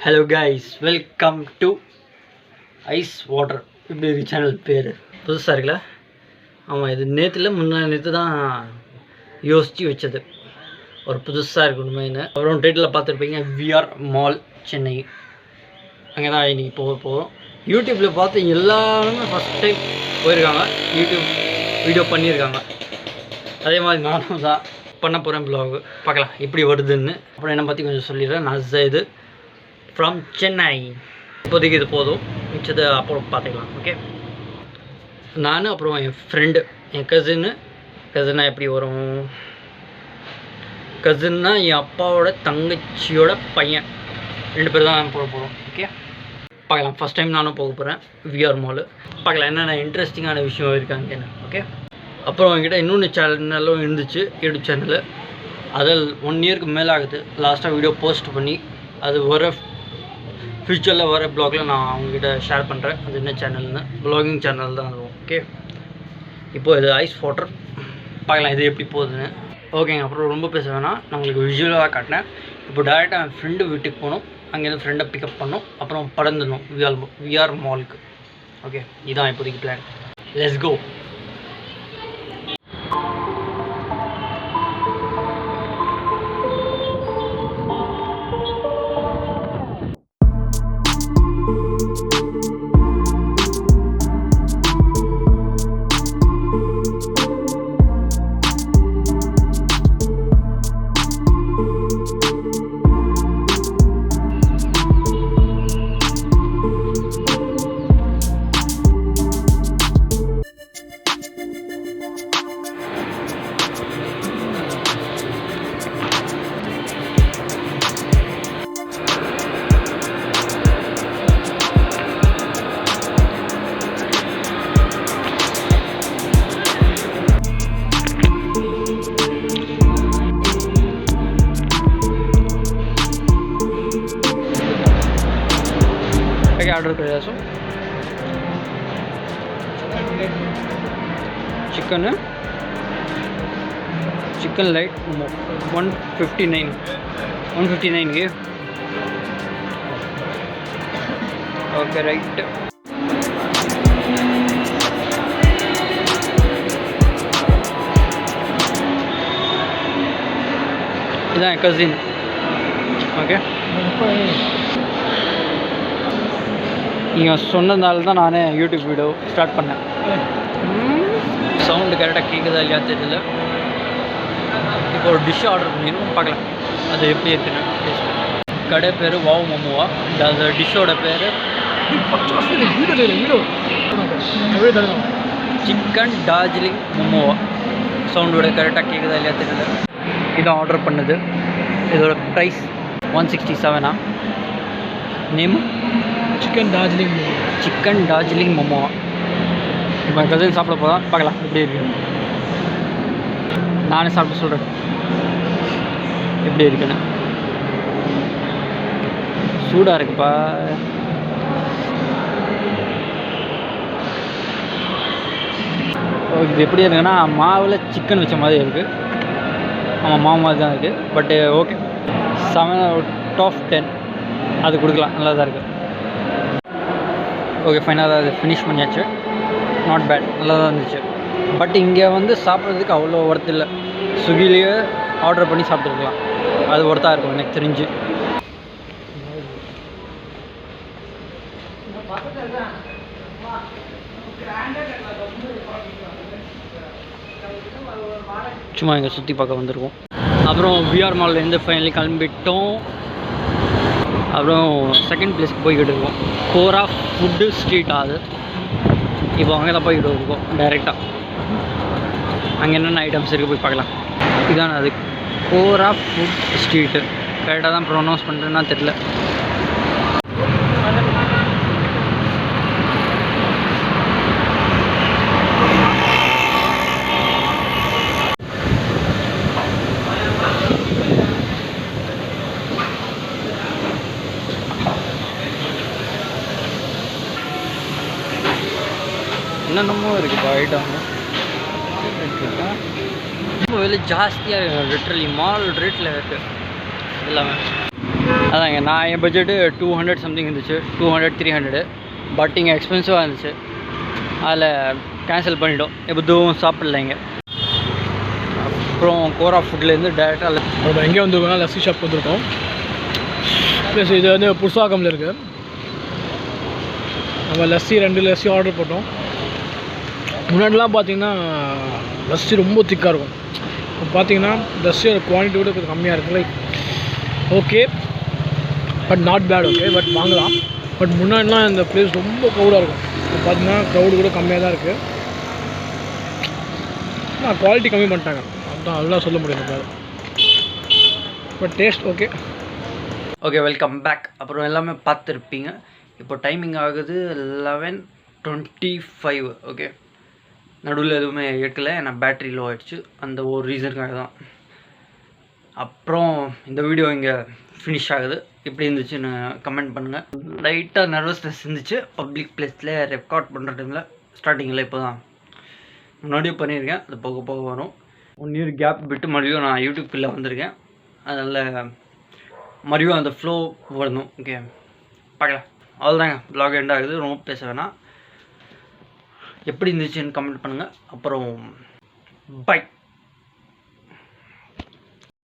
Hello guys, welcome to Ice Water. இப்படி ஒரு channel பேர் புதுசாக இருக்குல்ல. ஆமாம், இது நேற்றுல நேற்று தான் யோசித்து வச்சது. ஒரு புதுசாக இருக்கணுமேனு. அப்புறம் டைட்டில் பார்த்துருப்பீங்க, விஆர் மால் சென்னை. அங்கே தான் இன்றைக்கி போகிறோம். யூடியூப்பில் பார்த்து எல்லாருமே ஃபஸ்ட் டைம் போயிருக்காங்க, யூடியூப் வீடியோ பண்ணியிருக்காங்க. அதே மாதிரி நானும் தான் பண்ண போகிறேன். ப்ளாக் பார்க்கலாம் எப்படி வருதுன்னு. அப்புறம் என்னை பற்றி கொஞ்சம் சொல்லிடுறேன். நான் இது ஃப்ரம் சென்னை. இப்போதைக்கு இது போதும், மிச்சது அப்புறம் பார்த்துக்கலாம். ஓகே, நான் அப்புறம் என் ஃப்ரெண்டு, என் கசின்னா எப்படி வரும்? கசின்னா என் அப்பாவோட தங்கச்சியோட பையன், 2 பேர் தான் போக போகிறோம். ஓகே, பார்க்கலாம். ஃபஸ்ட் டைம் நானும் போக போகிறேன் விஆர் மாலு. பார்க்கலாம் என்னென்ன இன்ட்ரெஸ்டிங்கான விஷயம் இருக்காங்க என்ன. ஓகே, அப்புறம் என்கிட்ட இன்னொன்று சேனலும் இருந்துச்சு, யூடியூப் சேனலு. அதில் 1 இயருக்கு மேலே ஆகுது லாஸ்ட்டாக வீடியோ போஸ்ட் பண்ணி. அது வர ஃப்யூச்சரில் வர ப்ளாகில் நான் அவங்ககிட்ட ஷேர் பண்ணுறேன். அது என்ன சேனல்னு, ப்ளாகிங் சேனல் தான் இருக்கும். ஓகே, இப்போது இது ஐஸ் வாட்டர். பார்க்கலாம் இது எப்படி போகுதுன்னு. ஓகேங்க, அப்புறம் ரொம்ப பேச வேணாம், நான் உங்களுக்கு விஷுவலாக காட்டினேன். இப்போ டேரெக்டாக என் ஃப்ரெண்டு வீட்டுக்கு போகணும். அங்கேருந்து ஃப்ரெண்டை பிக்கப் பண்ணணும், அப்புறம் பறந்துடணும் விஆர் மாலுக்கு. ஓகே, இதுதான் இப்போதைக்கு பிளான். Let's go. ऑर्डर कर चिकन लाइट 159 के. Okay right. इधर कजिन. ओके, நீங்கள் சொன்னதால தான் நான் யூடியூப் வீடியோ ஸ்டார்ட் பண்ணேன். சவுண்டு கரெக்டாக கேட்குதா இல்லையா தெரியல. இப்போ ஒரு டிஷ் ஆர்டர் பண்ணிடணும், பார்க்கலாம் அது எப்படி இருக்குன்னு. கடை பேர் வாவ் மோமோவா, அந்த டிஷ்ஷோட பேர் சிக்கன் டார்ஜிலிங் மோமோவா. சவுண்டோட கரெக்டாக கேட்குதா இல்லையா தெரியல. இதான் ஆர்டர் பண்ணது. இதோட price 167. Name chicken Darjeeling momo. இப்போ கசின் சாப்பிட போதான், பார்க்கலாம் எப்படி இருக்கு. நானே சாப்பிட்டு சொல்கிறேன் எப்படி இருக்குன்னு. சூடாக இருக்குப்பா. இது எப்படி இருக்குன்னா, மாவில் சிக்கன் வச்ச மாதிரி இருக்குது. ஆமாம், மாவு மாதிரி தான் இருக்குது. பட்டு ஓகே, 7/10 அது கொடுக்கலாம், நல்லா தான் இருக்குது. ஓகே, ஃபைனலாக அது ஃபினிஷ் பண்ணியாச்சு. நாட் பேட், நல்லா தான் இருந்துச்சு. பட் இங்கே வந்து சாப்பிட்றதுக்கு அவ்வளோ ஒர்த் இல்லை. ஸ்விக்கிலேயே ஆர்டர் பண்ணி சாப்பிட்ருக்கலாம், அது ஒர்த்தாக இருக்கும் எனக்கு தெரிஞ்சு. சும்மா இங்கே சுற்றி பார்க்க வந்திருக்கோம். அப்புறம் விஆர் மால்லேருந்து ஃபைனலி கிளம்பிட்டோம். அப்புறம் செகண்ட் பிளேஸ்க்கு போய்கிட்டு இருக்கோம். கோரா ஃபுட்டு ஸ்ட்ரீட். அது இப்போ அங்கே தான் போய்கிட்டு இருக்கோம் டைரெக்டாக. அங்கே என்னென்ன ஐட்டம்ஸ் இருக்குது போய் பார்க்கலாம். இதுதான் அது, கோரா ஃபுட் ஸ்ட்ரீட்டு. கரெக்டாக தான் ப்ரொனவுன்ஸ் பண்ணுறேன்னா தெரில. என்னென்னமோ இருக்குது ஐட்டம். ரொம்ப விலை ஜாஸ்தியாக இருக்குது. லிட்ரலி மால் ரேட்டில் இருக்குது எல்லாமே. அதாங்க நான் என் பட்ஜெட்டு 200 சம்திங் இருந்துச்சு, 200 300. பட் இங்கே எக்ஸ்பென்சிவாக இருந்துச்சு, அதில் கேன்சல் பண்ணிட்டோம். எதுவும் சாப்பிட்லைங்க. அப்புறம் கோரா ஃபுட்லேருந்து டேரெக்டாக நம்ம எங்கே வந்துருக்கோம்னா லஸ்ஸி ஷாப் வந்துருக்கோம். ப்ளஸ் இது வந்து புதுசாகமில் இருக்குது. நம்ம லஸ்ஸி 2 லஸ்ஸி ஆர்டர் போட்டோம். முன்னாடிலாம் பார்த்தீங்கன்னா லஸ்ஸி ரொம்ப திக்காக இருக்கும். இப்போ பார்த்தீங்கன்னா லஸ்ஸியோட குவான்டிட்டி கூட கொஞ்சம் கம்மியாக இருக்குது. Like okay but not bad, okay but வாங்கலாம். பட் முன்னாடிலாம் இந்த ப்ளேஸ் ரொம்ப க்ரௌடாக இருக்கும். இப்போ பார்த்தீங்கன்னா க்ரௌடு கூட கம்மியாக தான் இருக்குது. ஆனால் குவாலிட்டி கம்மி பண்ணிட்டாங்க, அதுதான் அதெல்லாம் சொல்ல முடியாது. But taste okay. Okay, welcome back. அப்புறம் எல்லாமே பார்த்துருப்பீங்க. இப்போ டைமிங் ஆகுது 11:25. ஓகே, நடுவில் எதுவுமே எடுக்கலை, ஏன்னா பேட்ரி லோ ஆகிடுச்சு. அந்த ஒரு ரீசனுக்காக தான். அப்புறம் இந்த வீடியோ இங்கே ஃபினிஷ் ஆகுது. எப்படி இருந்துச்சுன்னு கமெண்ட் பண்ணுங்கள். லைட்டாக நர்வஸ்னஸ் இருந்துச்சு பப்ளிக் பிளேஸில் ரெக்கார்ட் பண்ணுற டைமில். ஸ்டார்டிங்கில் இப்போ தான் முன்னாடியும் பண்ணியிருக்கேன், அது போக போக வரும். 1 இயர் கேப் விட்டு மறுபடியும் நான் யூடியூப்பில் வந்திருக்கேன். அதனால் மறுபடியும் அந்த ஃப்ளோ வரணும். ஓகே, பார்க்கலாம். அவ்வளோதாங்க, ப்ளாக் எண்ட் ஆகுது. ரொம்ப பேச வேணாம். எப்படி இருந்துச்சுன்னு கமெண்ட் பண்ணுங்கள். அப்புறம் பை.